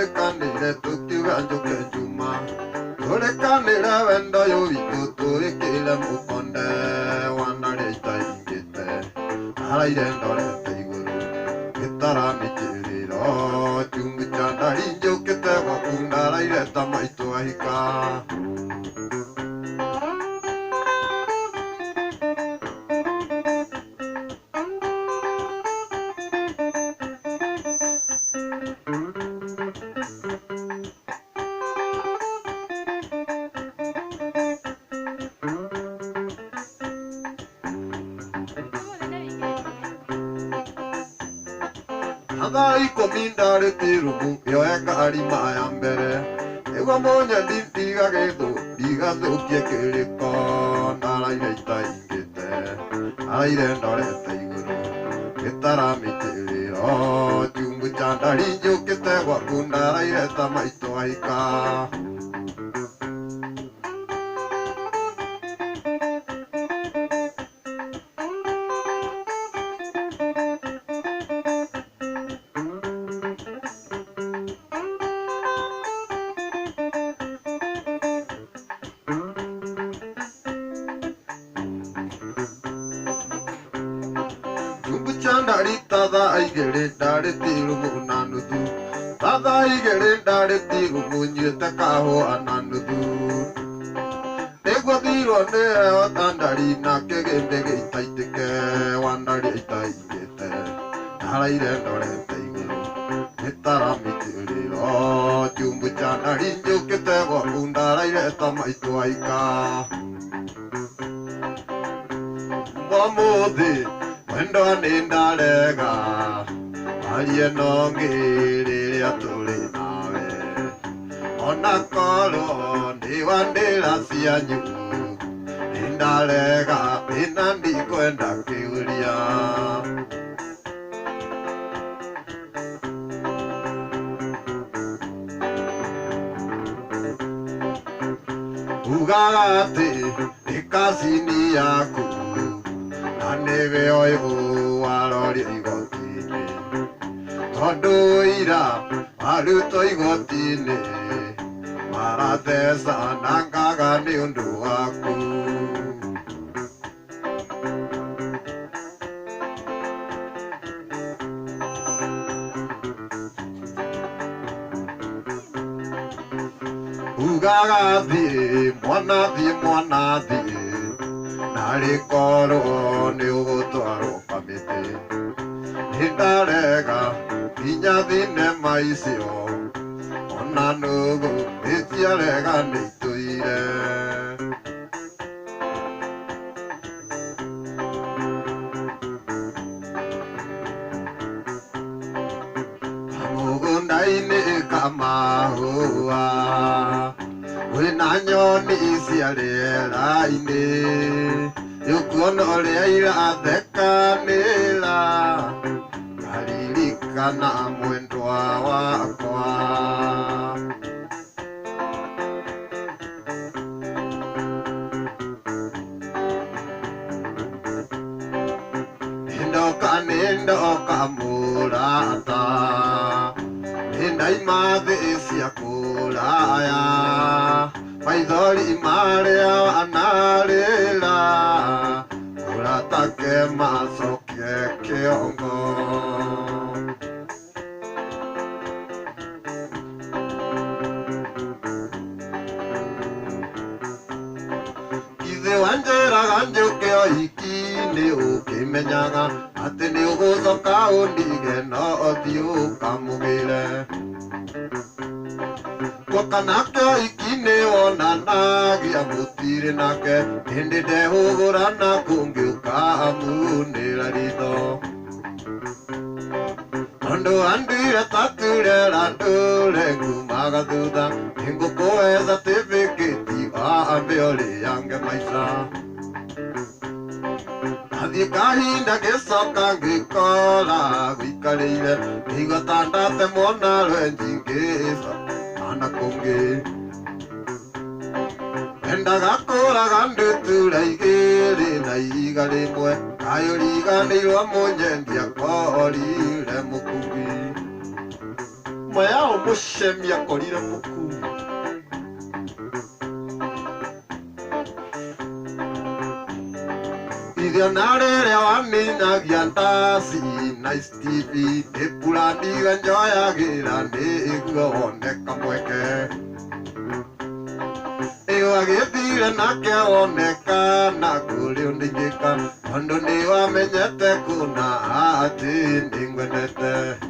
Kanile Tukiga Juma. Ore Kanila Venda Yovito to Kila Mukonde, one day Taingite. I didn't know that they would. Itaramikiro, Jumbichana, Jokete, Wakunda, I let them my toika. Hadai comindare tirubu, io è carima ambere. E uamonia di diga che tu, diga tu che le con, alla idea in te, alla idea non è te guru. Che tarami te lo, giungo ciandarillo che te guacunda, la idea mai toica. Tada I get it, Daddy Tirumu Nanudu. Tada I get it, Daddy Tirumu, Yetakaho Ananudu. They got the on there, Tandari, Nake, Bege, Taitake, one daddy, Taite. I then or a table. Etaramiti, oh, Jumbuchanari, Jokete, Wakunda, I let my toika. Wamodi. Wendo nindalega, alienongiri atuli nawe. Onakolo niwandila sianyu, nindalega inandi kwenda kiulia. Ugagati ikasini yaku. Neve oigo alori igotine Todoira aluto igotine Maratesa nangaga ni unduaku Ugagadi monadi Narikoro ni ugotwaro kamite Nindarega inyadine maisio Ona nugu itiarega nituire Kamugundaine kamahua Winanyoni isiarelaine Yukono leira adekanela Kalirikana mwendo wakwa Indoka murata Nindaimade isiakulaya Maidori marea analela Uratake masoke keongo Kize wanjera ganjo keo ikine ukimenyaga Atene ugozoka undige no otiu kamugile Wakanake ikine onanagi amutire nake Hindi de hugurana kungiuka amunira rido Ando andira tature randure kumaga duda Hingo koeza teviketi abeole yange maisa Adi kahinda kesoka ngikola Wikarile Higo tandate mona lwenjingesa Anakonge Enda gakora gandu turaigere na igare mwe Kayoriga nirwa monyendia kori le mukugi nyuma yao mushemia korire muku Iria narere wamina giantasi Nice TV Epulani ganjoya girani Igone kamweke Ewa githire nake oneka Na kuri undingika Ondo ni wamenyete kuna ati ningwenete